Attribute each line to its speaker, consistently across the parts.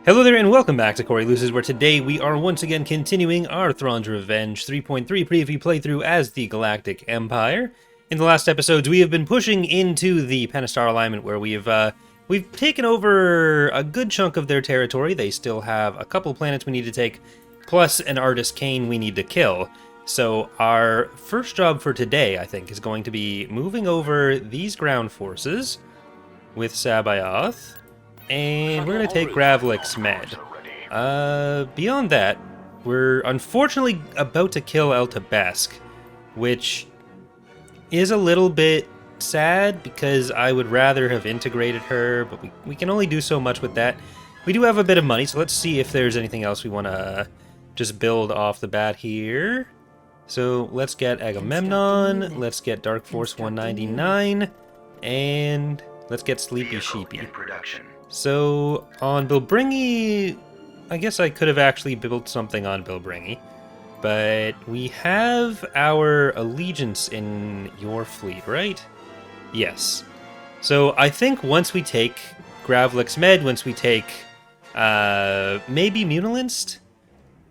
Speaker 1: Hello there and welcome back to Corey Loses, where today we are once again continuing our Thrawn's Revenge 3.3 preview playthrough as the Galactic Empire. In the last episodes, we have been pushing into the Panastar alignment, where we've taken over a good chunk of their territory. They still have a couple planets we need to take, plus an artist Kane we need to kill. So our first job for today, I think, is going to be moving over these ground forces with Sabayoth. And we're going to take Gravliks med. Beyond that, we're unfortunately about to kill Eltabesk, which is a little bit sad because I would rather have integrated her, but we can only do so much with that. We do have a bit of money, so let's see if there's anything else we want to just build off the bat here. So let's get Agamemnon, let's get Dark Force 199, and let's get Sleepy Sheepy. So, on Bilbringi, I guess I could have actually built something on Bilbringi, but we have our allegiance in your fleet, right? Yes. So, I think once we take Gravliks med, once we take, maybe Mutilis,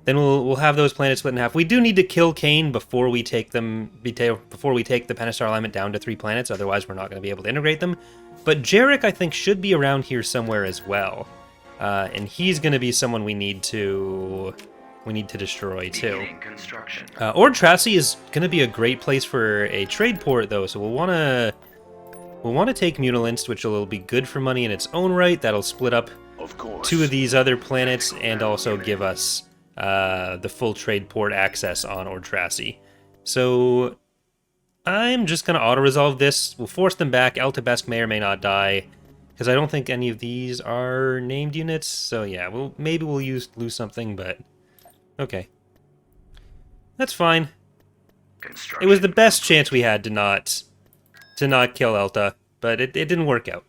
Speaker 1: then we'll have those planets split in half. We do need to kill Kane before we take them, before we take the Panastar alignment down to 3 planets, otherwise we're not going to be able to integrate them. But Jarek, I think, should be around here somewhere as well, and he's going to be someone we need to destroy too. Ordrassi is going to be a great place for a trade port, though, so we'll want to take Mutilis, which will be good for money in its own right. That'll split up 2 of these other planets and also give us the full trade port access on Ordrassi. So I'm just going to auto-resolve this. We'll force them back. Eltabesk may or may not die, because I don't think any of these are named units. So yeah, maybe we'll lose something, but okay. That's fine. It was the best chance we had to not kill Elta, but it didn't work out.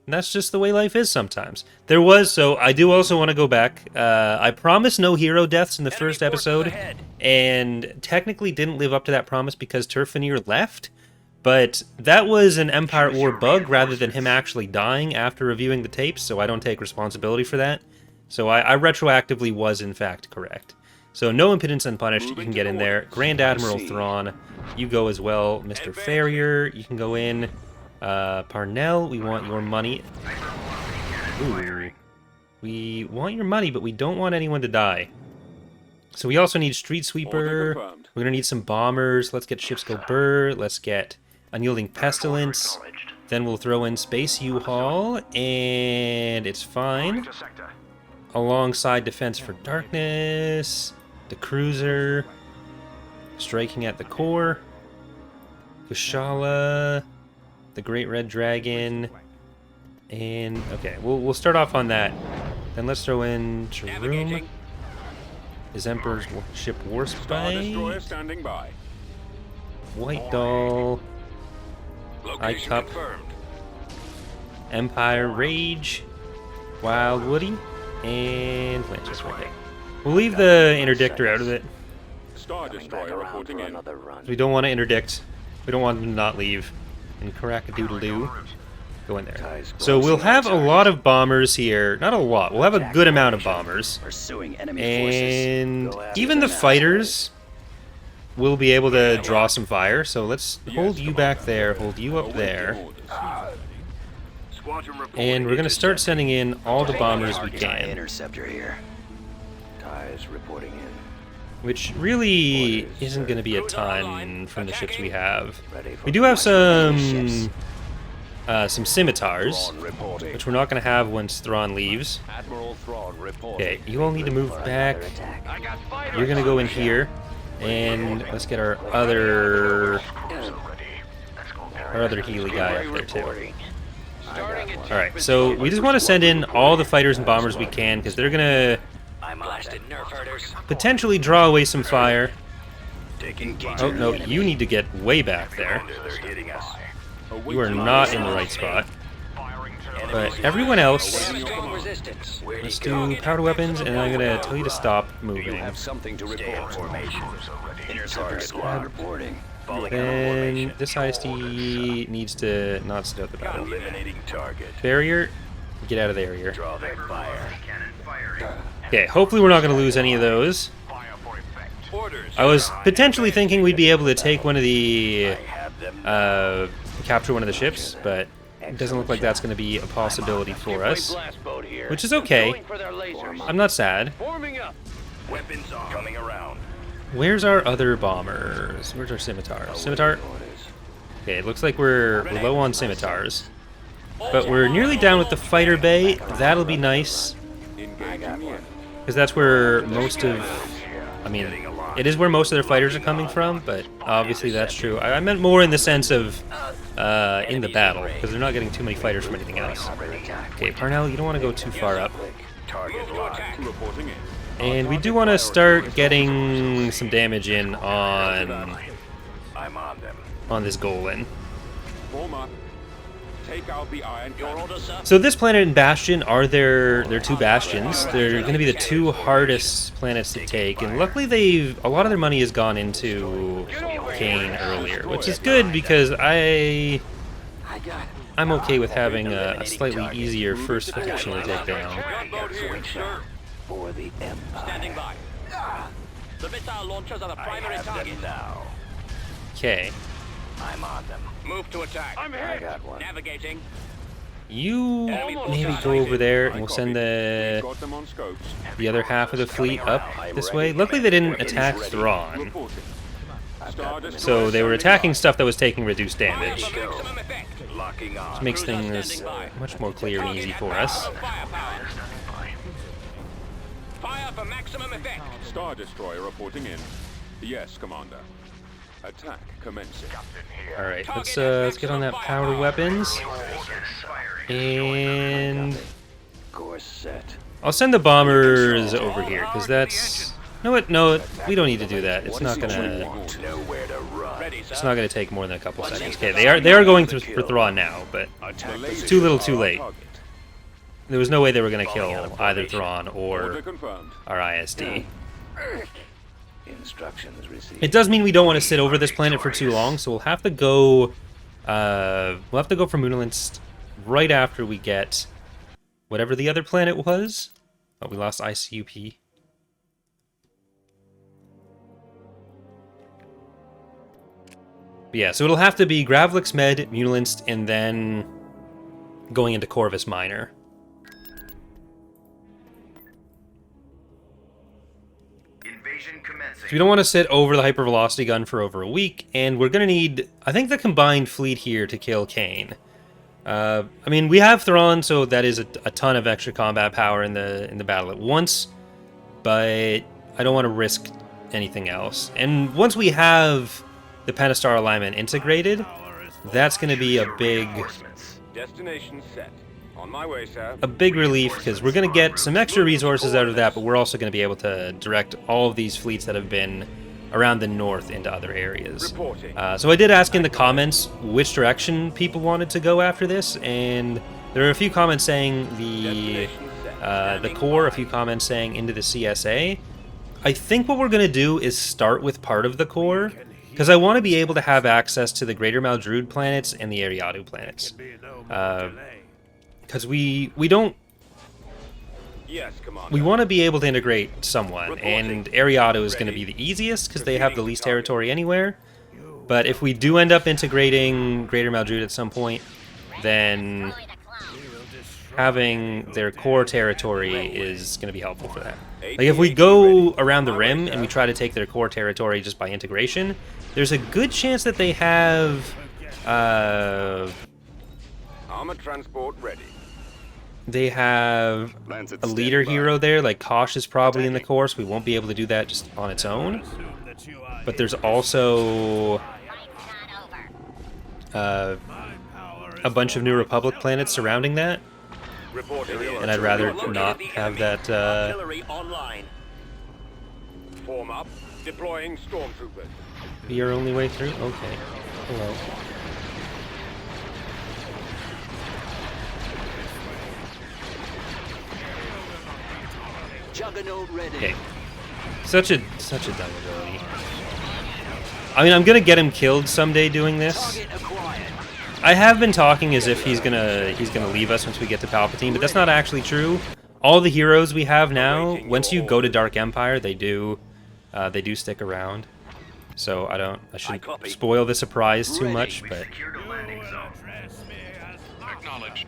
Speaker 1: And that's just the way life is sometimes. So I do also want to go back. I promised no hero deaths in the first episode, and technically didn't live up to that promise because Turfanir left, but that was an Empire at War bug rather than him actually dying after reviewing the tapes, so I don't take responsibility for that. So I retroactively was in fact correct. So no impotence unpunished, you can get in there. Grand Admiral Thrawn, you go as well. Mr. Farrier, you can go in. Parnell, we want your money. Ooh. We want your money, but we don't want anyone to die. So we also need Street Sweeper. We're gonna need some bombers. Let's get Ships Go Burr. Let's get Unyielding Pestilence. Then we'll throw in Space U-Haul, and it's fine. Alongside Defense for Darkness, the Cruiser, Striking at the Core, Kushala, the Great Red Dragon, and okay, we'll start off on that. Then let's throw in Cherum, his Emperor's Ship Warspite, White Doll, Eye Cup, Empire Rage, Wild Woody, and Lances right there. We'll leave the Interdictor out of it.
Speaker 2: Star Destroyer reporting in.
Speaker 1: We don't want to interdict. We don't want them to not leave. And Caracadoodle-doo. Go in there. So we'll have a lot of bombers here. Not a lot. We'll have a good amount of bombers. And even the fighters will be able to draw some fire. So let's hold you back there. Hold you up there. And we're going to start sending in all the bombers we can.
Speaker 3: Interceptor here. Ties reporting in.
Speaker 1: Which really isn't going to be a ton from the ships we have. We do have some scimitars, which we're not going to have once Thrawn leaves. Okay, you all need to move back. You're going to go in here, and let's get our other Healy guy up there too. Alright, so we just want to send in all the fighters and bombers we can, because they're going to potentially draw away some fire. Oh, no, you need to get way back there. You are not in the right spot. But everyone else, let's do powder weapons, and I'm going to tell you to stop moving. Then this ISD needs to not sit out the battle. Barrier, get out of the area. Okay, hopefully we're not going to lose any of those. I was potentially thinking we'd be able to take one of the... capture one of the ships, but it doesn't look like that's going to be a possibility for us. Which is okay. I'm not sad.
Speaker 3: Weapons coming around.
Speaker 1: Where's our other bombers? Where's our scimitars? Scimitar? Okay, it looks like we're low on scimitars. But we're nearly down with the fighter bay. That'll be nice. Because that's where most of... I mean, it is where most of their fighters are coming from, but obviously that's true. I meant more in the sense of in the battle, because they're not getting too many fighters from anything else. Okay, Parnell, you don't want to go too far up. And we do want to start getting some damage in on this Golan. So this planet and Bastion are their two bastions. They're going to be the two hardest planets to take, and luckily a lot of their money has gone into Kane earlier, which is good because I'm okay with having a slightly easier first faction to take down.
Speaker 3: For the Empire.
Speaker 4: Standing by. The missile launchers are the primary target
Speaker 3: now.
Speaker 1: Okay.
Speaker 3: I'm on them.
Speaker 4: Move to attack. I'm
Speaker 3: I got one.
Speaker 4: navigating.
Speaker 1: You maybe go over there and we'll send the other half of the fleet up this way. Luckily they didn't attack Thrawn. So they were attacking stuff that was taking reduced damage. Which makes things much more clear and easy for us.
Speaker 4: Fire for maximum effect.
Speaker 2: Star Destroyer reporting in. Yes, Commander. Attack commencing.
Speaker 1: Alright, let's get on that power weapons. And
Speaker 3: Course set.
Speaker 1: I'll send the bombers over here, because that's... No, we don't need to do that. It's not gonna take more than a couple seconds. Okay, they are going for Thrawn now, but it's too little too late. There was no way they were going to kill either Thrawn or our ISD.
Speaker 3: Instructions received.
Speaker 1: It does mean we don't want to sit over this planet for too long, so we'll have to go for Mutilis right after we get whatever the other planet was. Oh, we lost ICUP. But yeah, so it'll have to be Gravliks, Med, Mutilis, and then going into Corvus Minor. So we don't want to sit over the hypervelocity gun for over a week, and we're going to need, I think, the combined fleet here to kill Kane. I mean, we have Thrawn, so that is a ton of extra combat power in the battle at once, but I don't want to risk anything else. And once we have the Panastar alignment integrated, that's going to be a big...
Speaker 2: Destination set. On my way, sir.
Speaker 1: A big relief, because we're going to get some extra resources out of that, but we're also going to be able to direct all of these fleets that have been around the north into other areas. So I did ask in the comments which direction people wanted to go after this, and there are a few comments saying the core, a few comments saying into the CSA. I think what we're going to do is start with part of the core, because I want to be able to have access to the Greater Maldrude planets and the Ariadu planets. Because we don't...
Speaker 2: Yes, Commander.
Speaker 1: We want to be able to integrate someone, and Ariadu is going to be the easiest because they have the least territory anywhere. But if we do end up integrating Greater Maldrude at some point, then having their core territory is going to be helpful for that. Like if we go around the rim and we try to take their core territory just by integration, there's a good chance that they have
Speaker 2: Armored transport ready.
Speaker 1: they have a leader hero there, like Kosh is probably in the core, so we won't be able to do that just on its own. But there's also a bunch of New Republic planets surrounding that, and I'd rather not have that.
Speaker 4: Artillery online.
Speaker 2: Form up. Deploying stormtroopers.
Speaker 1: Be our only way through? Okay. Hello.
Speaker 4: Juggernaut ready.
Speaker 1: Okay. Such a dumb ability. I mean, I'm gonna get him killed someday doing this.
Speaker 4: Target acquired.
Speaker 1: I have been talking as if he's gonna leave us once we get to Palpatine, but that's not actually true. all the heroes we have now, once you go to Dark Empire, they do stick around. So I shouldn't spoil the surprise too much, but
Speaker 4: Acknowledged.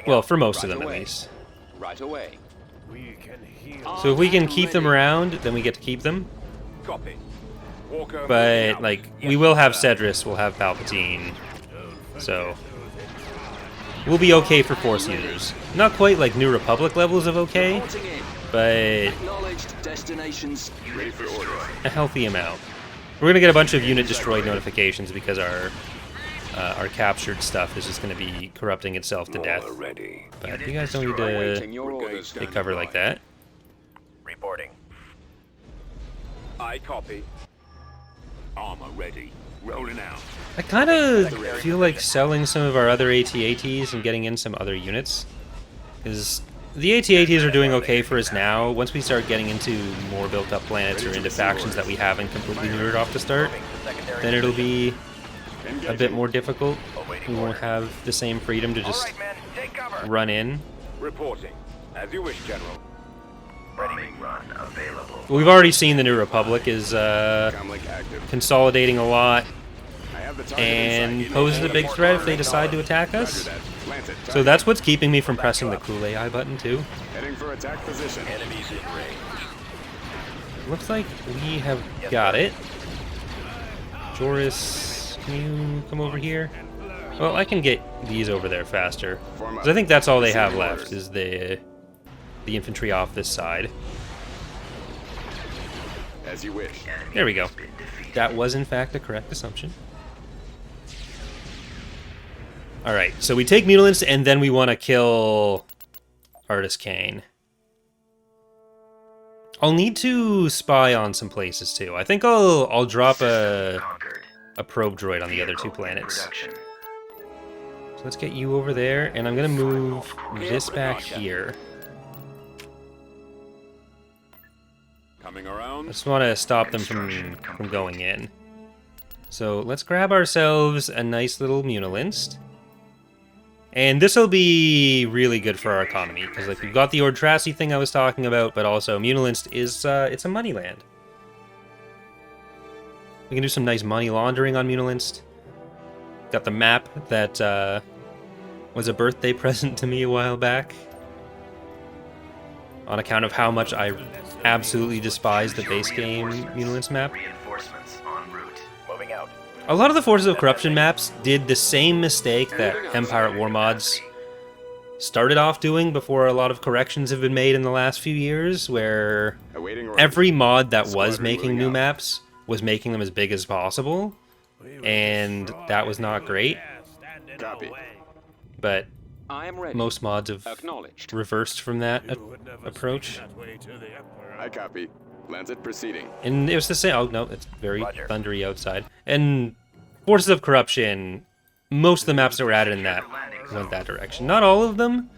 Speaker 1: well, for most of them at least.
Speaker 4: Right away.
Speaker 1: So if we can keep them around, then we get to keep them.
Speaker 2: Copy. Walker.
Speaker 1: But like, we will have Cedrus, we'll have Palpatine, so we'll be okay for Force users. Not quite like New Republic levels of okay, but
Speaker 4: Acknowledged destinations.
Speaker 2: Ready for order.
Speaker 1: a healthy amount. We're gonna get a bunch of unit destroyed notifications because our captured stuff is just gonna be corrupting itself to death.
Speaker 3: Ready.
Speaker 1: But you guys don't need
Speaker 4: Awaiting
Speaker 1: to
Speaker 4: your orders.
Speaker 1: take cover like that.
Speaker 3: Reporting.
Speaker 2: I copy. Armor ready. Rolling out.
Speaker 1: I kind of feel like selling some of our other AT-ATs and getting in some other units. Because the AT-ATs are doing okay for us now. Once we start getting into more built-up planets or into factions that we haven't completely neutered off to start, then it'll be a bit more difficult. We won't have the same freedom to just
Speaker 3: Men, take cover.
Speaker 1: run in.
Speaker 2: Reporting. As you wish, General.
Speaker 3: Ready. Run available.
Speaker 1: We've already seen the New Republic is
Speaker 2: Comlink active.
Speaker 1: consolidating a lot
Speaker 2: I have the target
Speaker 1: and
Speaker 2: inside.
Speaker 1: poses a big threat if they decide to attack
Speaker 2: Roger
Speaker 1: us.
Speaker 2: that. Plant it.
Speaker 1: So that's what's keeping me from pressing the cool AI button too.
Speaker 2: Heading for attack position.
Speaker 3: Enemies in range.
Speaker 1: Looks like we have got it. Joris, can you come over here? Well, I can get these over there faster. 'Cause I think that's all they have left is the infantry off this side.
Speaker 2: As you wish.
Speaker 1: There we go. That was in fact a correct assumption. Alright, so we take Mutilis and then we want to kill Artist Kane. I'll need to spy on some places too. I think I'll drop a probe droid on the other two planets. So let's get you over there, and I'm gonna move this back here.
Speaker 2: Coming
Speaker 1: I
Speaker 2: around.
Speaker 1: just want to stop them from going in. So let's grab ourselves a nice little Mutilis. And this will be really good for our economy, because like we've got the Ordrassi thing I was talking about, but also Mutilis is it's a money land. We can do some nice money laundering on Mutilis. Got the map that was a birthday present to me a while back. On account of how much I absolutely despise the base game Mutilis map.
Speaker 3: Reinforcements en route. Moving out.
Speaker 1: A lot of the Forces of Corruption maps did the same mistake that Empire at War mods started off doing before a lot of corrections have been made in the last few years, where
Speaker 2: Awaiting orders.
Speaker 1: every mod that was
Speaker 2: Squadron
Speaker 1: making
Speaker 2: moving
Speaker 1: new
Speaker 2: out.
Speaker 1: maps was making them as big as possible, and that was not great,
Speaker 2: Copy.
Speaker 1: but
Speaker 4: I am ready.
Speaker 1: most mods have
Speaker 4: Acknowledged.
Speaker 1: reversed from that approach.
Speaker 2: I copy. Lancet proceeding.
Speaker 1: And it was the same. Oh no, it's very
Speaker 3: Roger.
Speaker 1: thundery outside. And Forces of Corruption, most of the maps that were added in that went that direction. Not all of them,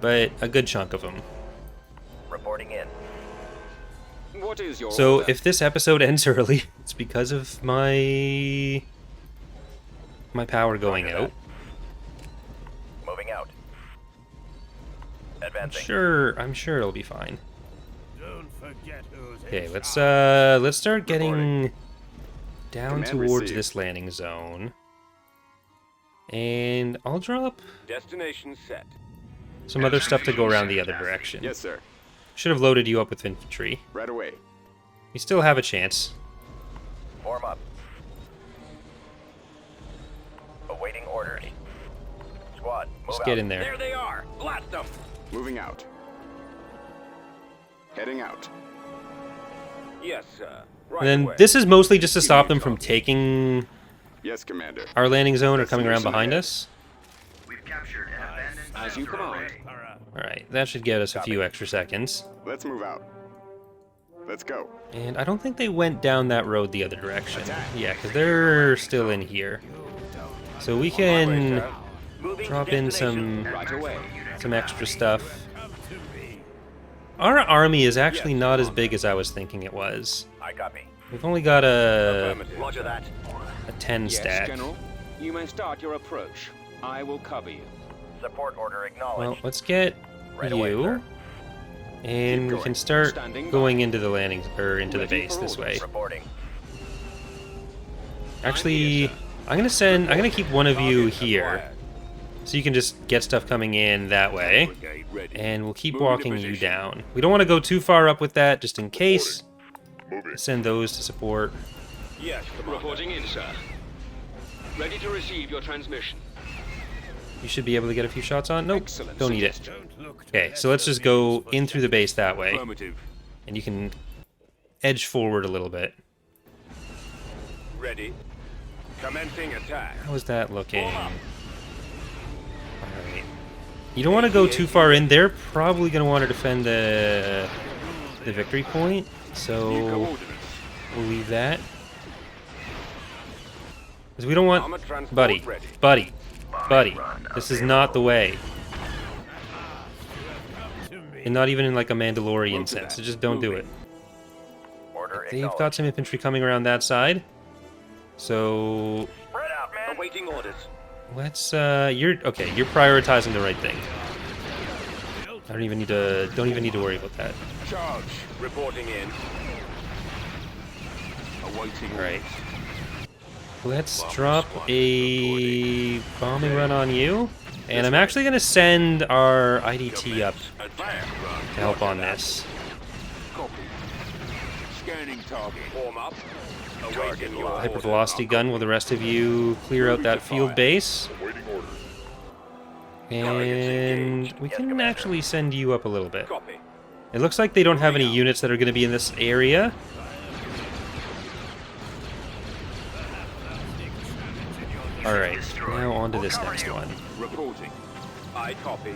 Speaker 1: but a good chunk of them.
Speaker 3: Reporting in.
Speaker 4: What is your
Speaker 1: So
Speaker 4: order?
Speaker 1: if this episode ends early, it's because of my power going out.
Speaker 3: Moving out. Advancing.
Speaker 1: I'm sure it'll be fine.
Speaker 5: Don't forget who's
Speaker 1: Okay, let's start getting down
Speaker 2: Command
Speaker 1: towards
Speaker 2: received.
Speaker 1: this landing zone. And I'll drop
Speaker 2: Destination set.
Speaker 1: some other stuff to go around the other direction.
Speaker 2: Yes, sir.
Speaker 1: Should have loaded you up with infantry.
Speaker 2: Right away.
Speaker 1: You still have a chance.
Speaker 3: Form up. Awaiting orders. Squad, move
Speaker 1: Just
Speaker 3: out.
Speaker 1: get in there.
Speaker 4: There they are. Blast them.
Speaker 2: Moving out. Heading out. Yes, sir. Right
Speaker 1: And then
Speaker 2: away.
Speaker 1: this is mostly just to stop them from taking
Speaker 2: Yes, Commander.
Speaker 1: our landing zone or coming around behind us.
Speaker 3: We've captured an abandoned
Speaker 4: As you command.
Speaker 1: Alright, that should get us a few extra seconds.
Speaker 2: Let's move out. Let's go.
Speaker 1: And I don't think they went down that road the other direction. Yeah, because they're still in here. So we can drop in some
Speaker 4: Right away.
Speaker 1: extra stuff. Our army is actually not as big as I was thinking it was.
Speaker 3: I copy.
Speaker 1: We've only got a
Speaker 2: Affirmative.
Speaker 3: Roger that.
Speaker 1: 10
Speaker 4: Yes,
Speaker 1: stack.
Speaker 4: General. You may start your approach. I will cover you.
Speaker 3: Support order
Speaker 1: Well,
Speaker 3: acknowledged.
Speaker 1: let's get
Speaker 3: Right away,
Speaker 1: you.
Speaker 3: sir.
Speaker 1: And we can start going into the landing, or into the base this way.
Speaker 3: Reporting.
Speaker 1: Actually, I'm gonna keep one of you here, so you can just get stuff coming in that way.
Speaker 2: Brigade ready.
Speaker 1: And we'll keep
Speaker 2: Move into
Speaker 1: walking you
Speaker 2: position.
Speaker 1: down. We don't want to go too far up with that, just in case. Send those to support.
Speaker 2: Yes, Commander.
Speaker 4: Reporting in, sir. Ready to receive your transmission.
Speaker 1: You should be able to get a few shots on. Nope,
Speaker 2: Excellent
Speaker 1: don't need it.
Speaker 5: Don't look to
Speaker 1: Okay, so
Speaker 5: let
Speaker 1: let's
Speaker 5: the
Speaker 1: just go
Speaker 5: views
Speaker 1: in through the base that way.
Speaker 2: Affirmative.
Speaker 1: And you can edge forward a little bit.
Speaker 2: Ready. Commencing attack.
Speaker 1: How is that looking? Alright. You don't want to go too far in. They're probably going to want to defend the victory point.
Speaker 2: New
Speaker 1: So
Speaker 2: coordinates.
Speaker 1: we'll leave that. Because we don't want...
Speaker 2: Armor transport
Speaker 1: Buddy,
Speaker 2: ready.
Speaker 1: buddy, this is not the way.
Speaker 5: to me.
Speaker 1: And not even in like a Mandalorian
Speaker 2: Move to
Speaker 1: sense.
Speaker 2: that.
Speaker 1: So just don't do
Speaker 2: Moving.
Speaker 1: it.
Speaker 3: Order
Speaker 1: They've
Speaker 3: acknowledged.
Speaker 1: got some infantry coming around that side. So
Speaker 3: Spread out, man.
Speaker 4: Awaiting orders.
Speaker 1: let's you're prioritizing the right thing. I don't even need to worry about that.
Speaker 2: Charge. Reporting in. Awaiting
Speaker 1: All right.
Speaker 2: orders.
Speaker 1: Let's drop a bombing run on you. And I'm actually going to send our IDT up
Speaker 2: Attack run.
Speaker 1: to help on this.
Speaker 2: Copy. Scanning target. Warm up. Awaiting your
Speaker 1: Hypervelocity gun while the rest of you clear out that field base. And we can actually send you up a little bit.
Speaker 2: Copy.
Speaker 1: It looks like they don't have any units that are going to be in this area. Alright, now on to this next one.
Speaker 2: Reporting. I copy.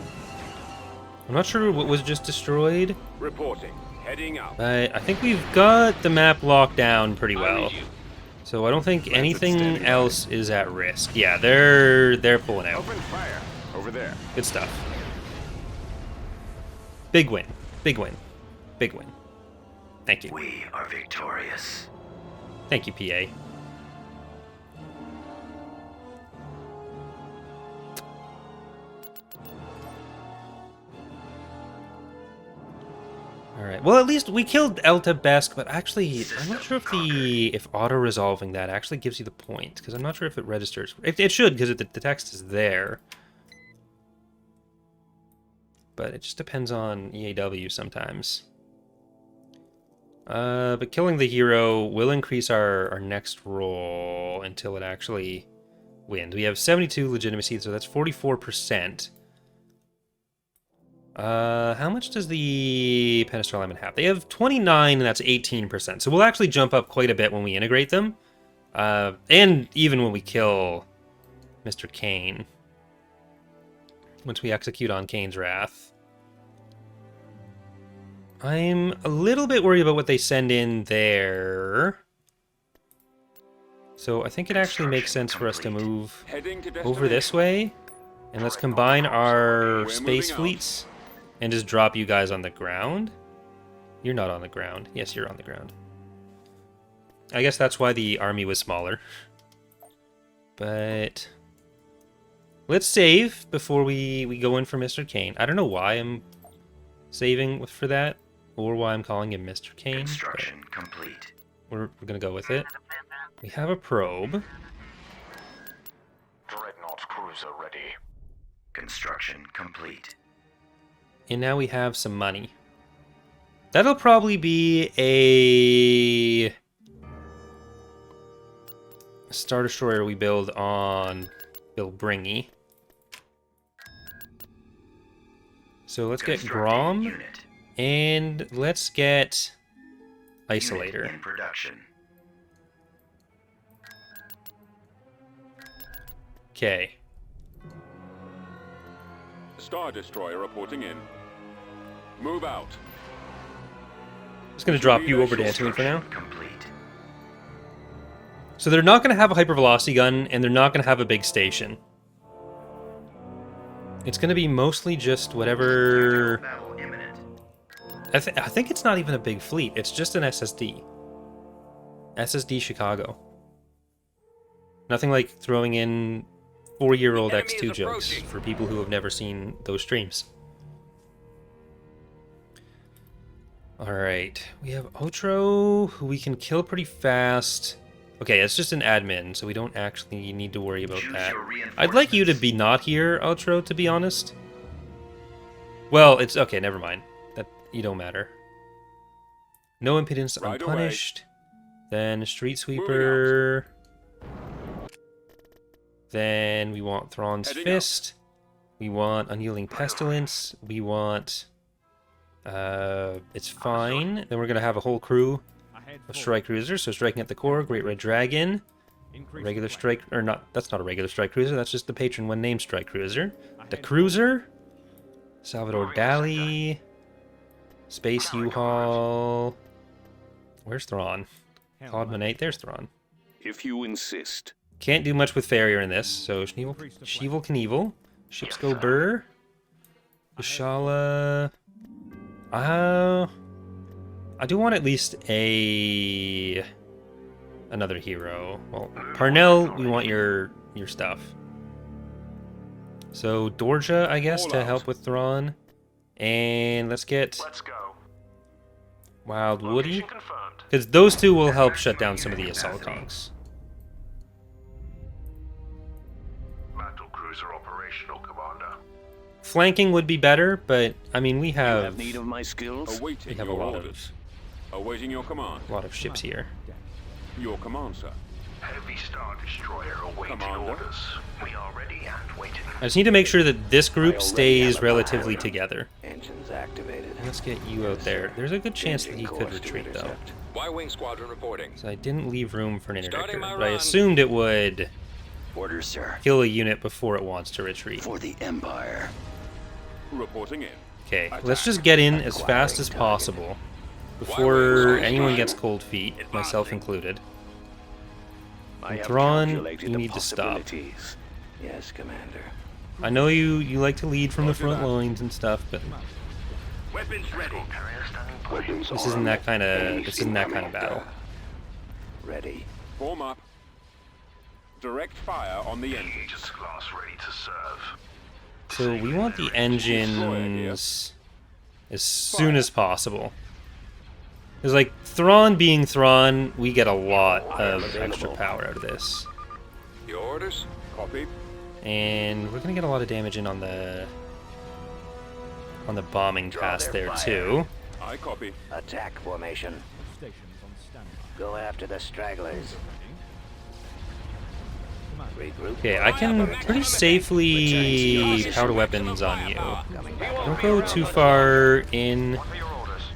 Speaker 1: I'm not sure what was just destroyed,
Speaker 2: Reporting. Heading up.
Speaker 1: but I think we've got the map locked down pretty well. So I don't think anything else is at risk. Yeah, they're pulling out.
Speaker 2: Open fire. Over there.
Speaker 1: Good stuff. Big win. Big win. Big win. Thank you.
Speaker 3: We are victorious.
Speaker 1: Thank you, PA. Alright, well at least we killed Elta Besk, but actually, I'm not sure if auto-resolving that actually gives you the point, because I'm not sure if it registers. It should, because the text is there. But it just depends on EAW sometimes. But killing the hero will increase our next roll until it actually wins. We have 72 legitimacy, so that's 44%. How much does the Panastar alignment have? They have 29, and that's 18%. So we'll actually jump up quite a bit when we integrate them. And even when we kill Mr. Kane. Once we execute on Kane's Wrath. I'm a little bit worried about what they send in there. So I think it actually makes sense for us to move
Speaker 2: Heading to
Speaker 1: over this way. And let's combine our space fleets and just drop you guys on the ground. You're not on the ground. Yes, you're on the ground. I guess that's why the army was smaller. But let's save before we go in for Mr. Kane. I don't know why I'm saving for that, or why I'm calling him Mr. Kane.
Speaker 3: Construction complete.
Speaker 1: We're gonna go with it. We have a probe.
Speaker 3: Dreadnought cruiser ready. Construction complete.
Speaker 1: And now we have some money. That'll probably be a Star Destroyer we build on Bilbringi. So let's get Grom,
Speaker 3: Unit.
Speaker 1: and let's get Isolator.
Speaker 3: Unit in production.
Speaker 1: Okay.
Speaker 2: Star Destroyer reporting in. Move out.
Speaker 1: Just gonna drop you over to Antoine for now.
Speaker 3: Complete.
Speaker 1: So they're not gonna have a hypervelocity gun, and they're not gonna have a big station. It's gonna be mostly just whatever.
Speaker 3: Battle imminent.
Speaker 1: I think it's not even a big fleet. It's just an SSD. SSD Chicago. Nothing like throwing in 4-year-old
Speaker 4: The enemy
Speaker 1: X2
Speaker 4: is
Speaker 1: jokes
Speaker 4: approaching.
Speaker 1: for people who have never seen those streams. Alright, we have Outro, who we can kill pretty fast. Okay, it's just an admin, so we don't actually need to worry about
Speaker 3: Choose
Speaker 1: that.
Speaker 3: your
Speaker 1: I'd like you to be not here, Outro, to be honest. Well, it's... okay, never mind. That you don't matter. No impedance
Speaker 2: Right
Speaker 1: unpunished. Then Street Sweeper. Then we want Thrawn's
Speaker 2: Heading
Speaker 1: Fist. We want Unyielding Pestilence. We want... it's fine. Then we're going to have a whole crew of strike cruisers. So striking at the core, Great Red Dragon. Regular strike... or not, that's not a regular strike cruiser. That's just the patron one named strike cruiser. The Cruiser. Salvador Dali. Space U-Haul. Where's Thrawn? Podmanate, there's Thrawn.
Speaker 6: If you insist.
Speaker 1: Can't do much with Farrier in this, so Sheevel Knievel. Ships go Burr. Ushala. I do want at least another hero. Well, Parnell, we want your stuff. So Dorja, I guess, to help with Thrawn. And let's get
Speaker 3: go.
Speaker 1: Wild Woody.
Speaker 3: Confirmed.
Speaker 1: Because those two will help shut down some of the assault conks.
Speaker 3: Battle cruiser operational, Commander.
Speaker 1: Flanking would be better, but I mean we
Speaker 6: You have
Speaker 1: have
Speaker 6: need of my skills?
Speaker 1: we
Speaker 2: Awaiting
Speaker 1: have a
Speaker 2: your
Speaker 1: lot
Speaker 2: orders.
Speaker 1: of
Speaker 2: Awaiting your command.
Speaker 1: ships here.
Speaker 2: Your command, sir.
Speaker 3: Heavy Star Destroyer awaiting
Speaker 2: Commander.
Speaker 3: orders. We are ready and waiting.
Speaker 1: I just need to make sure that this
Speaker 6: I
Speaker 1: group
Speaker 6: already
Speaker 1: stays
Speaker 6: have a
Speaker 1: relatively
Speaker 6: pilot.
Speaker 1: together.
Speaker 6: Engines activated.
Speaker 1: Let's get you out there. There's a good chance that
Speaker 6: Engine
Speaker 1: he could
Speaker 6: course to
Speaker 1: retreat though.
Speaker 6: intercept.
Speaker 4: Y-Wing Squadron reporting.
Speaker 1: So I didn't leave room for an
Speaker 4: Starting
Speaker 1: interdictor,
Speaker 4: my
Speaker 1: but I
Speaker 4: run.
Speaker 1: assumed it would
Speaker 6: Orders, sir.
Speaker 1: kill a unit before it wants to retreat.
Speaker 6: For the Empire.
Speaker 2: Reporting in.
Speaker 1: Okay, let's just get in as fast as possible before anyone gets cold feet, myself included.
Speaker 6: I have
Speaker 1: Thrawn,
Speaker 6: calculated
Speaker 1: you
Speaker 6: the
Speaker 1: need to stop.
Speaker 6: possibilities. Yes, Commander.
Speaker 1: I know you like to lead from the front lines and stuff, but
Speaker 3: Weapons ready. Carrier standing by.
Speaker 1: this isn't that kind of battle.
Speaker 6: Ready.
Speaker 2: Form up. Direct fire on the engines.
Speaker 3: Aegis class ready to serve.
Speaker 1: So we want the engines as soon as possible. Because, like, Thrawn being Thrawn, we get a lot of extra power out of this.
Speaker 4: Your orders?
Speaker 2: Copy.
Speaker 1: And we're going to get a lot of damage in on the bombing pass there, too.
Speaker 2: I copy.
Speaker 6: Attack formation. Go after the stragglers. Regroup.
Speaker 1: Okay, I can pretty safely powder weapons on you. Don't go too far in.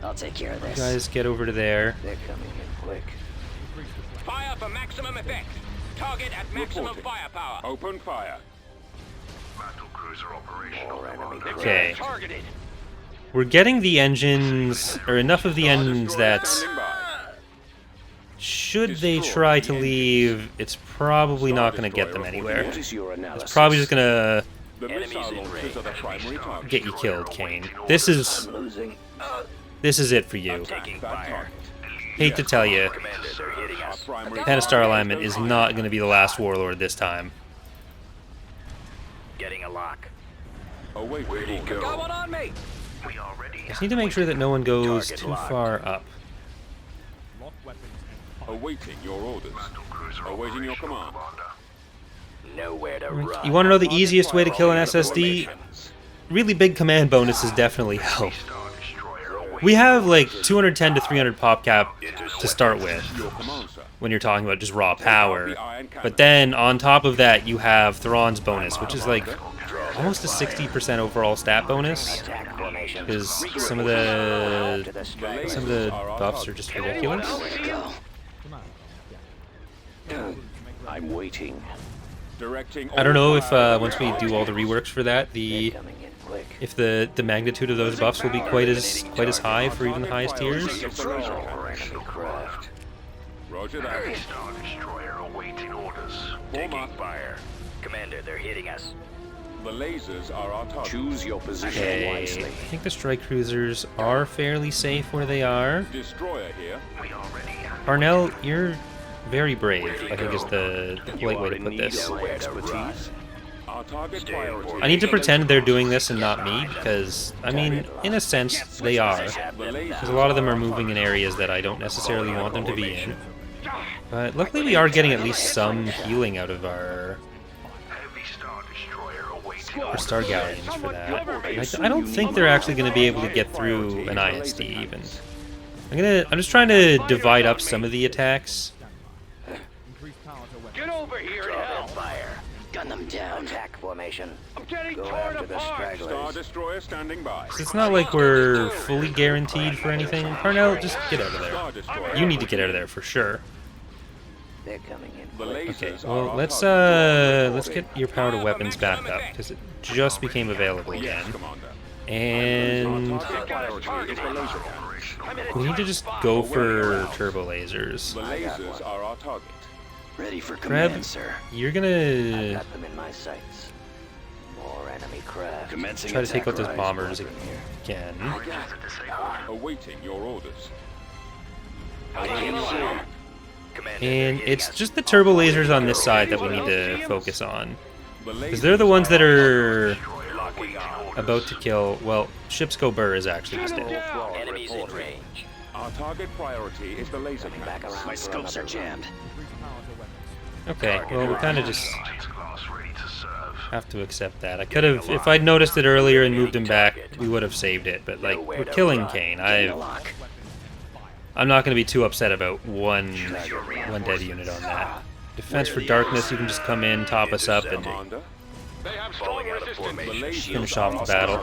Speaker 6: I'll take care of
Speaker 1: You
Speaker 6: this.
Speaker 1: guys get over to there.
Speaker 6: They're coming in quick.
Speaker 4: Fire for maximum effect. Target at maximum
Speaker 2: Reporting.
Speaker 4: firepower.
Speaker 2: Open fire.
Speaker 3: Battle cruiser operational,
Speaker 6: More enemy
Speaker 3: Commander.
Speaker 1: Okay.
Speaker 4: Targeted.
Speaker 1: We're getting the engines, or enough of the engines
Speaker 2: Destroyer
Speaker 1: that
Speaker 2: standing by.
Speaker 1: should they try to leave, it's probably not going to get them anywhere.
Speaker 6: What is your analysis?
Speaker 1: It's probably just going to
Speaker 2: The
Speaker 4: Enemies
Speaker 2: missile
Speaker 4: in
Speaker 2: launchers
Speaker 4: range.
Speaker 2: are the primary target.
Speaker 1: get you killed, Kane. This is
Speaker 6: I'm losing.
Speaker 1: it for you.
Speaker 4: Taking
Speaker 2: Bad
Speaker 4: fire.
Speaker 2: target.
Speaker 1: Hate to tell you,
Speaker 4: Commander, they're hitting
Speaker 2: Our
Speaker 4: us.
Speaker 2: primary
Speaker 1: Panastar alignment is not going to be the last warlord this time.
Speaker 4: Getting a lock.
Speaker 2: Awaiting orders.
Speaker 4: Got one on me.
Speaker 3: We are ready.
Speaker 1: Just need to make sure that no one goes
Speaker 4: Target
Speaker 1: too
Speaker 4: locked.
Speaker 1: far up.
Speaker 2: Awaiting your orders.
Speaker 3: Battle cruiser
Speaker 2: Awaiting your
Speaker 3: operational,
Speaker 2: command.
Speaker 3: Commander.
Speaker 4: Nowhere to run.
Speaker 1: You want to know the easiest way to kill an SSD? Really big command bonuses definitely help.
Speaker 3: Star Destroyer awaiting.
Speaker 1: We have like 210 to 300 pop cap to start with
Speaker 2: Your command, sir.
Speaker 1: when you're talking about just raw power. But then on top of that, you have Thrawn's bonus, which is like almost a 60% overall stat bonus.
Speaker 6: Attack formation.
Speaker 1: Because some of
Speaker 6: To
Speaker 1: the
Speaker 6: the stragglers.
Speaker 1: buffs are just ridiculous.
Speaker 6: Go. I'm waiting.
Speaker 2: Directing
Speaker 1: I don't know
Speaker 2: all
Speaker 1: if
Speaker 2: fire.
Speaker 1: once we do all the reworks for that,
Speaker 6: They're coming in quick.
Speaker 1: if the magnitude of those buffs will be quite as high for even the highest tiers.
Speaker 6: For enemy craft.
Speaker 2: Roger that.
Speaker 3: Heavy Star Destroyer awaiting orders.
Speaker 2: Form up.
Speaker 4: Fire. Commander, they're hitting us.
Speaker 2: The lasers are our target.
Speaker 6: Choose your position
Speaker 1: Okay, I
Speaker 6: wisely.
Speaker 1: think the strike cruisers are fairly safe where they are.
Speaker 2: Destroyer here.
Speaker 3: We are ready and
Speaker 1: Parnell, you're very brave, I think is the
Speaker 6: You
Speaker 1: polite way
Speaker 6: are
Speaker 1: to
Speaker 6: in
Speaker 1: put
Speaker 6: need
Speaker 1: this.
Speaker 6: of expertise.
Speaker 2: Our target priority.
Speaker 1: I need to pretend they're doing this and not me, because, I mean, in a sense, they are. Because a lot of them are moving in areas that I don't necessarily want them to be in. But luckily we are getting at least some healing out of our
Speaker 3: Heavy Star Destroyer awaiting
Speaker 1: Star Galleons for that. I don't think they're actually going to be able to get through an ISD even. I'm just trying to divide up some of the attacks.
Speaker 3: Get over here and help!
Speaker 6: Fire. Gun them down. Attack formation.
Speaker 3: I'm getting
Speaker 6: Go
Speaker 3: torn
Speaker 6: after the
Speaker 3: apart!
Speaker 2: Star
Speaker 6: stragglers.
Speaker 2: Destroyer standing by.
Speaker 1: It's not like we're fully guaranteed for anything. Parnell, just get out of there.
Speaker 2: Star Destroyer.
Speaker 1: You need to get out of there for sure.
Speaker 6: They're coming in.
Speaker 2: The
Speaker 6: quick.
Speaker 1: Okay,
Speaker 2: lasers are
Speaker 1: well,
Speaker 2: our
Speaker 1: let's
Speaker 2: target.
Speaker 1: get your power to weapons back up, because it just became available
Speaker 2: Yes,
Speaker 1: again.
Speaker 2: Commander.
Speaker 1: And
Speaker 2: Our target priority is the laser cannons.
Speaker 1: we need to just go for turbo lasers.
Speaker 2: The lasers are our target.
Speaker 6: Ready for
Speaker 1: Grab,
Speaker 6: command, sir.
Speaker 1: you're gonna
Speaker 6: Got them in my sights. More enemy craft. Commencing
Speaker 1: try to take out those
Speaker 6: attack.
Speaker 1: bombers
Speaker 6: Rise
Speaker 1: again.
Speaker 2: Awaiting your orders.
Speaker 1: And it's just the turbo lasers on this side that we need to focus on.
Speaker 2: The
Speaker 1: Because
Speaker 2: lasers
Speaker 1: they're the ones that are
Speaker 3: Locking on.
Speaker 1: about to kill... Well, Ship's Go Burr is actually just dead.
Speaker 4: Enemies in range.
Speaker 2: Our target priority is the laser
Speaker 6: back
Speaker 2: cannons.
Speaker 6: around. My scopes are jammed.
Speaker 1: Okay, well, we kind of just
Speaker 3: Class ready to serve.
Speaker 1: have to accept that. I could have... If I'd noticed it earlier and moved him back, we would have saved it. But, like, we're killing Kane. I'm not going to be too upset about one dead unit on that. Defense for darkness, you can just come in, top us up, and
Speaker 2: Commander.
Speaker 3: They have strong resistance.
Speaker 2: The lasers
Speaker 1: finish
Speaker 2: are
Speaker 1: off
Speaker 2: our
Speaker 1: the battle.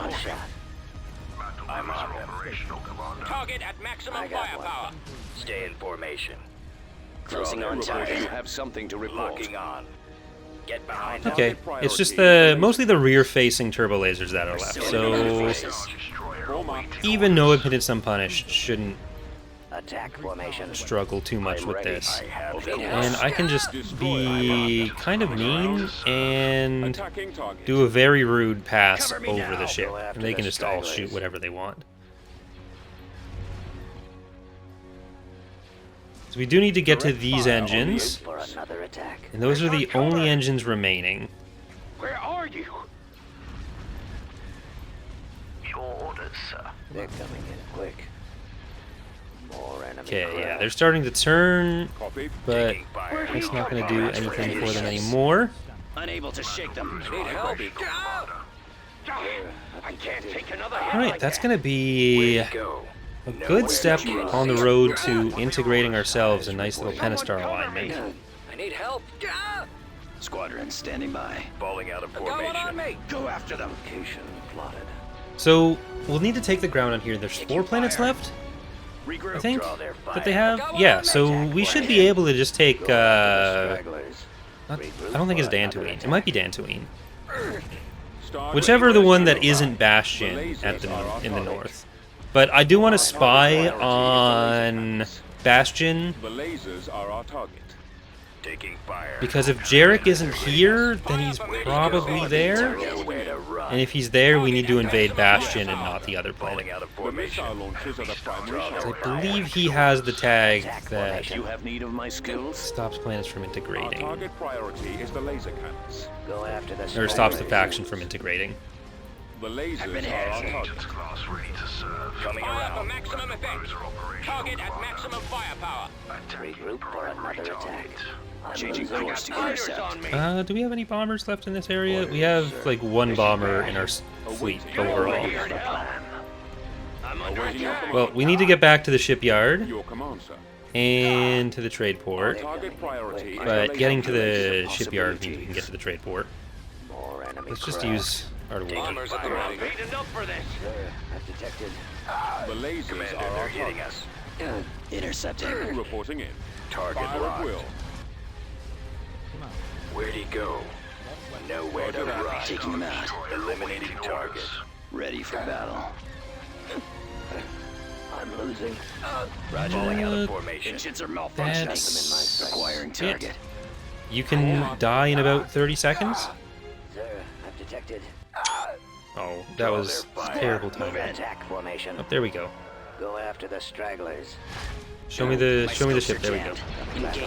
Speaker 3: I'm operational, Commander.
Speaker 4: Target at maximum firepower.
Speaker 6: Stay in formation. Closing on target. You have something to report. Locking on. Get behind.
Speaker 1: Okay, it's just mostly the rear-facing turbo lasers that are left. So
Speaker 3: Destroyer
Speaker 1: even no impedance unpunished shouldn't
Speaker 6: Attack formation.
Speaker 1: struggle too much with this.
Speaker 6: And
Speaker 1: And I can just be kind of mean and
Speaker 2: attacking target.
Speaker 1: do a very rude pass over the ship. And they can just all shoot whatever they want. So we do need to get to these engines.
Speaker 6: for another attack.
Speaker 1: And those are the only engines remaining.
Speaker 3: Where are you? Your orders, sir.
Speaker 6: They're coming in quick. More enemy
Speaker 1: Okay, yeah,
Speaker 6: craft.
Speaker 1: they're starting to turn,
Speaker 2: Copy.
Speaker 1: but it's not going to do anything for them anymore.
Speaker 6: Unable to shake them.
Speaker 4: Need help.
Speaker 3: I can't take another hit.
Speaker 1: Alright, that's going to be a good step on the road to integrating ourselves a nice little Panastar alignment.
Speaker 4: I need help.
Speaker 6: Squadron standing by. Falling out of
Speaker 4: Going on me.
Speaker 6: Go after them. Location plotted.
Speaker 1: So, we'll need to take the ground on here. There's 4 planets left, I think, that they have. Yeah, so we should be able to just take, I don't think it's Dantooine. It might be Dantooine.
Speaker 2: Star
Speaker 1: Whichever the one that isn't Bastion in the north. But I do want to spy on Bastion,
Speaker 2: The lasers are our target.
Speaker 3: Taking fire.
Speaker 1: because if Jarek isn't here, then he's probably there. And if he's there, we need to invade Bastion and not the other planet.
Speaker 2: The missile launchers are the primary
Speaker 1: I believe he has the tag that
Speaker 6: You have need of my skills?
Speaker 1: stops planets from
Speaker 2: Our
Speaker 1: integrating.
Speaker 2: target priority is the laser cannons.
Speaker 6: Go after the
Speaker 1: Or stops the faction from integrating.
Speaker 2: The lasers are our target.
Speaker 3: Class ready to serve.
Speaker 6: Coming
Speaker 4: Fire for maximum effect. Target at maximum firepower.
Speaker 6: Regroup for another attack.
Speaker 3: Changing course to intercept.
Speaker 1: Do we have any bombers left in this area? We have like 1 bomber in our fleet overall.
Speaker 2: Awaiting your command.
Speaker 1: Well, we need to get back to the shipyard
Speaker 2: Your command, sir.
Speaker 1: and to the trade port.
Speaker 2: Target priority is
Speaker 1: But getting to the
Speaker 6: Possibilities.
Speaker 1: shipyard means we can get to the trade port.
Speaker 6: More enemy
Speaker 1: Let's just
Speaker 6: craft.
Speaker 1: use our
Speaker 4: Bombers at the ready.
Speaker 3: Paid enough for this.
Speaker 6: I've detected.
Speaker 2: The lasers are our target.
Speaker 3: us.
Speaker 6: Intercepting.
Speaker 2: Reporting in.
Speaker 3: Target
Speaker 2: Fire at
Speaker 3: locked.
Speaker 2: will.
Speaker 3: Where'd he go? Nowhere to run.
Speaker 6: Taking them out.
Speaker 3: Eliminating target.
Speaker 6: Ready for battle. I'm losing.
Speaker 3: Falling out
Speaker 1: Uh,
Speaker 3: of formation. Engines are malfunctioning.
Speaker 1: That's
Speaker 6: Acquiring
Speaker 1: it.
Speaker 6: target.
Speaker 1: You can die in about 30 seconds.
Speaker 6: Sir, I've detected.
Speaker 1: Oh, that was terrible timing.
Speaker 6: Attack formation.
Speaker 1: Oh, there we go.
Speaker 6: Go after the stragglers.
Speaker 1: Show me the ship. There we go.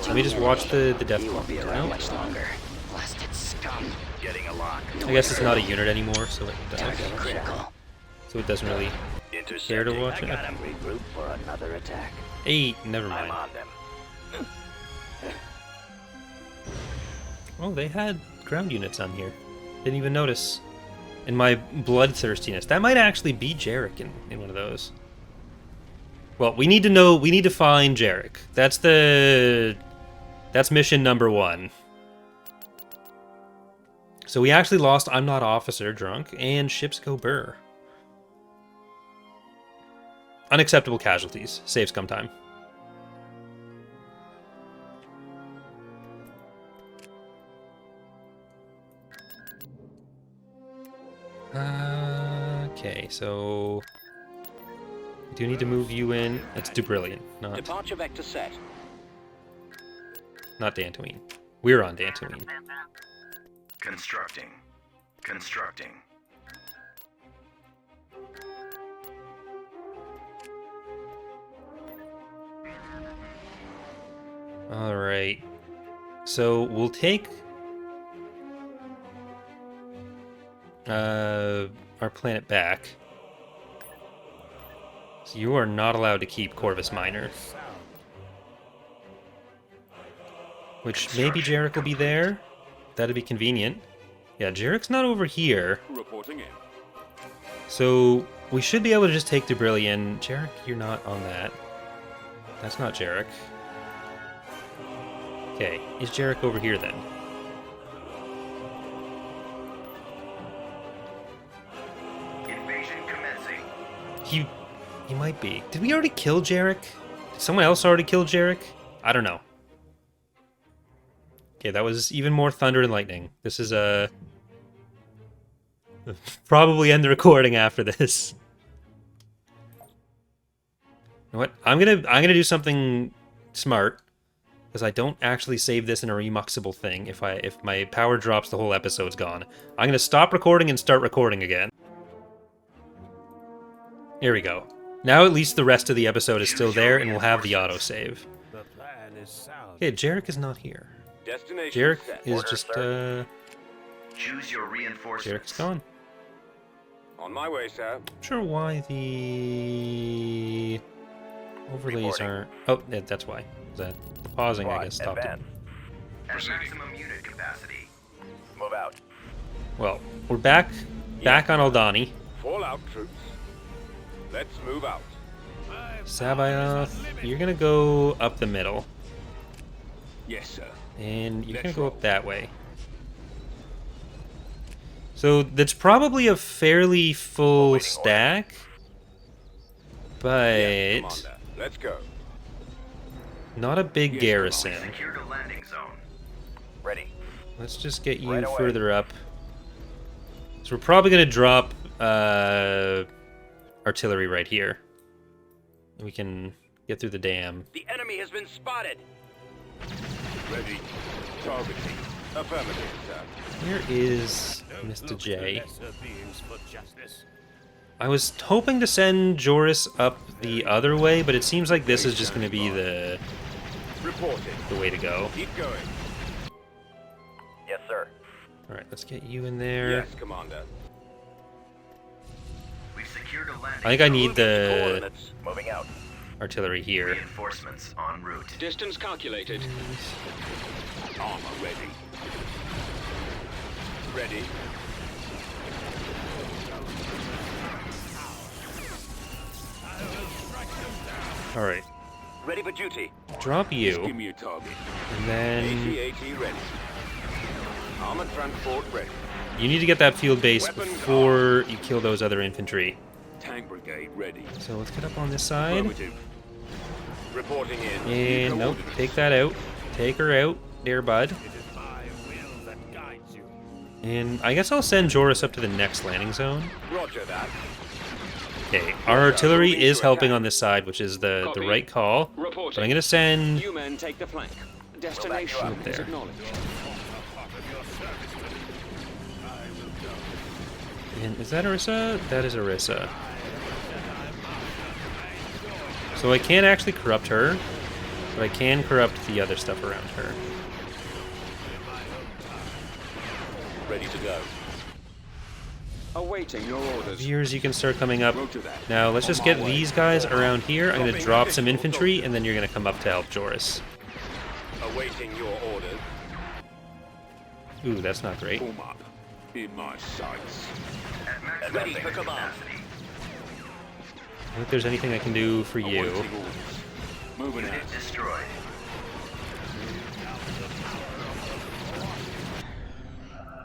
Speaker 1: Let me just watch the death
Speaker 6: He
Speaker 1: clock.
Speaker 6: won't be around
Speaker 1: No.
Speaker 6: much longer. Blasted Come, getting a lock.
Speaker 1: I guess it's not a unit anymore, so
Speaker 6: Target critical.
Speaker 1: doesn't really care to watch it.
Speaker 6: Regroup for another attack.
Speaker 1: Hey, never
Speaker 6: I'm
Speaker 1: mind.
Speaker 6: on them.
Speaker 1: Oh, they had ground units on here. Didn't even notice. In my bloodthirstiness. That might actually be Jarek in one of those. Well, we need to find Jarek. That's mission number 1. So we actually lost I'm Not Officer drunk and ships go burr. Unacceptable casualties. Saves come time. Okay, so we do need to move you in. It's Brilliant, not
Speaker 4: Departure vector set.
Speaker 1: Dantooine. We're on Dantooine.
Speaker 6: Constructing. Constructing.
Speaker 1: All right. So we'll take our planet back. So you are not allowed to keep Corvus Minor. Which maybe Jarek will be there. That'd be convenient. Yeah, Jarek's not over here.
Speaker 2: Reporting in.
Speaker 1: So we should be able to just take Brilliant. Jarek, you're not on that. That's not Jarek. Okay, is Jarek over here then?
Speaker 6: Invasion commencing.
Speaker 1: He might be. Did we already kill Jarek? Did someone else already kill Jarek? I don't know. Okay, that was even more thunder and lightning. This is a probably end the recording after this. You know what? I'm gonna do something smart, because I don't actually save this in a remuxable thing. If my power drops, the whole episode's gone. I'm gonna stop recording and start recording again. Here we go. Now at least the rest of the episode is still there, and we'll have the autosave.
Speaker 5: The plan is sound.
Speaker 1: Okay, Jarek is not here.
Speaker 2: Destination
Speaker 1: Jarek
Speaker 2: set.
Speaker 1: is just
Speaker 6: Choose your reinforcements.
Speaker 1: Jarek's gone.
Speaker 2: On my way, sir.
Speaker 1: Not sure why the overlays aren't. Oh, yeah, that's why. That the pausing, I guess, stopped it.
Speaker 6: At maximum unit capacity. Move out.
Speaker 1: Well, we're back on Aldani.
Speaker 2: Fall out, troops. Let's move out.
Speaker 1: Sabayoth, you're gonna go up the middle,
Speaker 2: Yes, sir.
Speaker 1: and you're gonna go up that way. So that's probably a fairly full stack,
Speaker 2: Yes,
Speaker 1: but
Speaker 2: Commander. Let's go.
Speaker 1: not a big garrison.
Speaker 6: Secured a landing zone. Ready.
Speaker 1: Let's just get you
Speaker 6: Right away.
Speaker 1: further up. So we're probably gonna drop artillery right here. We can get through the dam.
Speaker 4: The enemy has been spotted.
Speaker 2: Ready. Targeting. Affirmative, sir.
Speaker 1: Where is Mr. J?
Speaker 5: Lesser beings for justice.
Speaker 1: I was hoping to send Joris up the other way, but it seems like this is just going to be the
Speaker 2: Reporting.
Speaker 1: way to go.
Speaker 2: Keep going.
Speaker 6: Yes, sir.
Speaker 1: All right, let's get you in there.
Speaker 2: Yes, Commander.
Speaker 6: We've secured a landing.
Speaker 1: I think I need the
Speaker 4: Coordinates.
Speaker 6: Moving out.
Speaker 1: artillery here.
Speaker 6: Reinforcements en route.
Speaker 4: Distance calculated.
Speaker 2: Armor ready. Ready.
Speaker 1: All right,
Speaker 4: Ready for duty.
Speaker 1: drop
Speaker 2: Give
Speaker 1: you,
Speaker 2: me a target.
Speaker 1: and then
Speaker 2: AT-AT ready. Armor transport ready.
Speaker 1: you need to get that field base
Speaker 2: Weapon
Speaker 1: before you kill those other infantry.
Speaker 2: Tank brigade ready.
Speaker 1: So let's get up on this side.
Speaker 2: Affirmative. Reporting in.
Speaker 1: And nope,
Speaker 2: Coordinates.
Speaker 1: take that out. Take her out, dear bud.
Speaker 5: It is my will that guides you.
Speaker 1: And I guess I'll send Joris up to the next landing zone.
Speaker 2: Roger that.
Speaker 1: Okay, our artillery is helping on this side, which is the
Speaker 4: Copy.
Speaker 1: right call. But
Speaker 4: Reporting.
Speaker 1: I'm going to send...
Speaker 4: You men take the flank. Destination
Speaker 1: up
Speaker 4: is
Speaker 1: there.
Speaker 4: acknowledged.
Speaker 1: And is that Orisa? That is Orisa. So I can't actually corrupt her, but I can corrupt the other stuff around her.
Speaker 4: ready to go.
Speaker 2: Awaiting your orders.
Speaker 1: Viewers, you can start coming up.
Speaker 2: Roger that.
Speaker 1: Now, let's just get these guys around here. I'm going to drop some infantry, and then you're going to come up to help Joris.
Speaker 4: Awaiting your orders.
Speaker 1: Ooh, that's not great.
Speaker 2: Form up. In my sights.
Speaker 4: Ready for command.
Speaker 1: I don't think there's anything I can do for you.
Speaker 2: Awaiting orders. Moving out.
Speaker 6: Destroyed.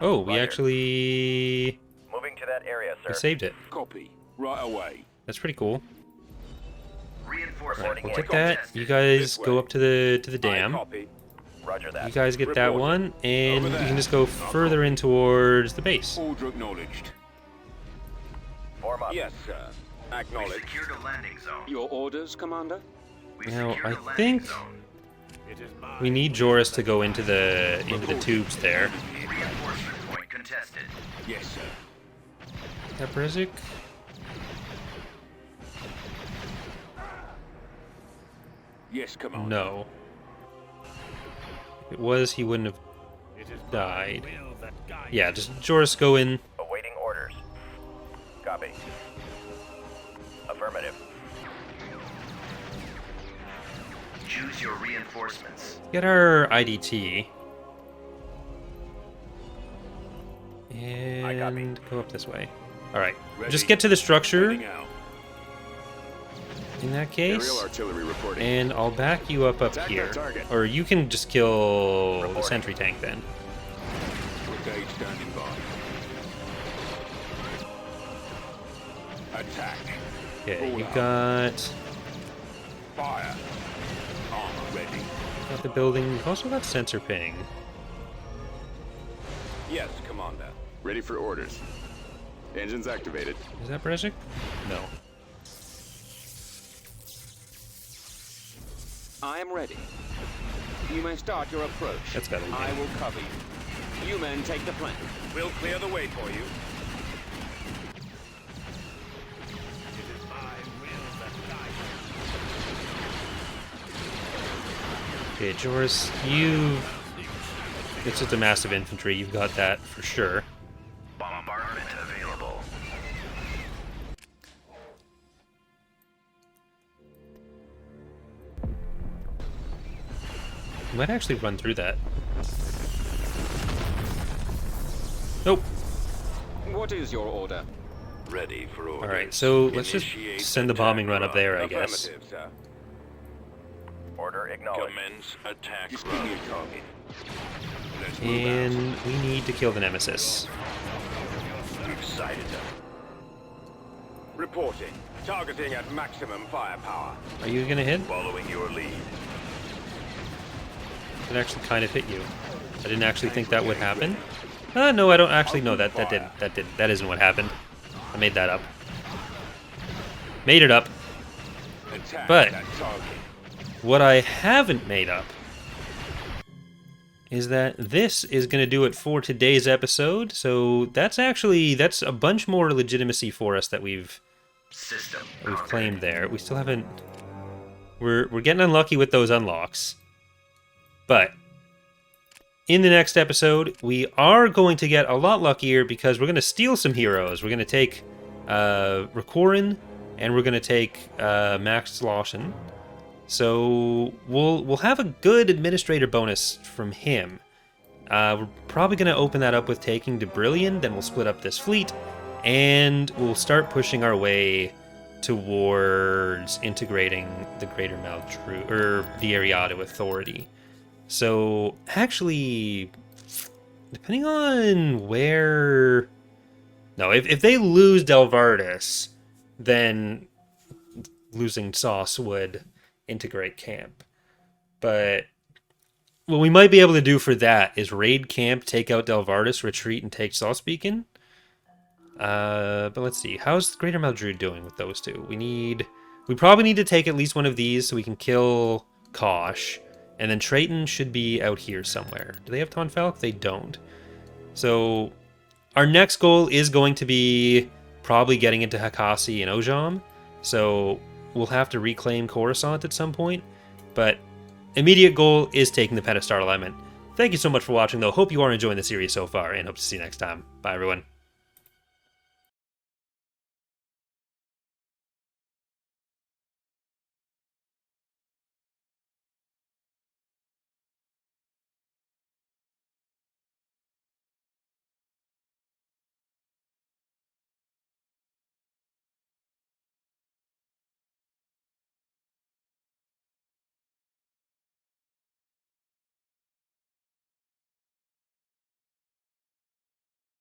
Speaker 1: Oh, we actually...
Speaker 6: Moving to that area,
Speaker 1: We saved it.
Speaker 2: Copy. Right away.
Speaker 1: That's pretty cool.
Speaker 6: Reinforcement.
Speaker 1: We'll take that. You guys go up to the
Speaker 2: I
Speaker 1: dam.
Speaker 2: copy.
Speaker 6: Roger that.
Speaker 1: You guys get that
Speaker 2: Reporting.
Speaker 1: one, and
Speaker 2: Over
Speaker 1: you
Speaker 2: there.
Speaker 1: can just go further in towards the base.
Speaker 2: Order acknowledged.
Speaker 6: Form up.
Speaker 2: Yes, sir. Acknowledged.
Speaker 6: Secured a landing zone.
Speaker 2: Your orders, Commander?
Speaker 1: Now, I think we need Joris to go into the tubes there.
Speaker 6: Reinforcement point contested.
Speaker 2: Yes, sir.
Speaker 1: Is that Brezzik?
Speaker 2: Yes, Commander.
Speaker 1: No. If it was, he wouldn't have
Speaker 5: It is my
Speaker 1: died.
Speaker 5: will that guides
Speaker 1: Yeah, just Joris go in.
Speaker 6: Awaiting orders. Copy. Affirmative. Choose your reinforcements.
Speaker 1: Get our IDT. And go up this way. Alright, just get to the structure
Speaker 2: Heading out.
Speaker 1: in that
Speaker 2: Aerial
Speaker 1: case.
Speaker 2: artillery reporting.
Speaker 1: And I'll back you up
Speaker 2: Attack
Speaker 1: here.
Speaker 2: that target.
Speaker 1: Or you can just kill the sentry tank then.
Speaker 2: Brigade standing by. Attack.
Speaker 1: Okay,
Speaker 2: Roll
Speaker 1: you
Speaker 2: out.
Speaker 1: got
Speaker 2: Fire. Armor ready.
Speaker 1: the building. You've also got sensor ping.
Speaker 2: Yes, Commander. Ready for orders. Engines activated.
Speaker 1: Is that Brezzik? No.
Speaker 2: I am ready. You may start your approach.
Speaker 1: That's gotta be
Speaker 2: I
Speaker 1: me.
Speaker 2: will cover you. You men take the flank.
Speaker 5: We'll clear the way for you. It is my will that guides
Speaker 1: Okay, Joris, you... It's just a massive infantry. You've got that for sure.
Speaker 6: Bombardment available.
Speaker 1: You might actually run through that. Nope.
Speaker 2: What is your order?
Speaker 3: Ready for orders.
Speaker 1: Alright, so let's just
Speaker 3: Initiate
Speaker 1: send the bombing run up
Speaker 3: attack
Speaker 1: there, I guess.
Speaker 2: Affirmative, sir.
Speaker 6: Order acknowledged.
Speaker 3: Commence attack
Speaker 2: Just give me
Speaker 3: run.
Speaker 2: a target. Let's move
Speaker 1: And we need to kill the Nemesis.
Speaker 6: We've sighted them.
Speaker 2: Reporting. Targeting at maximum firepower.
Speaker 1: Are you gonna hit?
Speaker 6: Following your lead.
Speaker 1: It actually kind of hit you. I didn't actually think that would happen. No, I don't actually know that. That isn't what happened. I made that up. Made it up.
Speaker 2: Attack
Speaker 1: But-
Speaker 2: that target.
Speaker 1: What I haven't made up is that this is going to do it for today's episode. So that's a bunch more legitimacy for us that we've
Speaker 6: System.
Speaker 1: claimed there. We still haven't. We're getting unlucky with those unlocks, but in the next episode we are going to get a lot luckier because we're going to steal some heroes. We're going to take Rekorin and we're going to take Max Lawson. So we'll have a good administrator bonus from him. We're probably going to open that up with taking Debrillion, then we'll split up this fleet, and we'll start pushing our way towards integrating the Greater Maldru, or the Ariado Authority. So actually, depending on where... No, if they lose Delvardis, then losing Sauce would integrate camp. But what we might be able to do for that is raid camp, take out Delvardis, retreat, and take Sauce Beacon. But let's see. How's Greater Maldru doing with those two? We probably need to take at least one of these so we can kill Kosh. And then Trayton should be out here somewhere. Do they have Tonfalk? They don't. So our next goal is going to be probably getting into Hakasi and Ojam. So we'll have to reclaim Coruscant at some point. But immediate goal is taking the Panastar alignment. Thank you so much for watching, though. Hope you are enjoying the series so far, and hope to see you next time. Bye, everyone.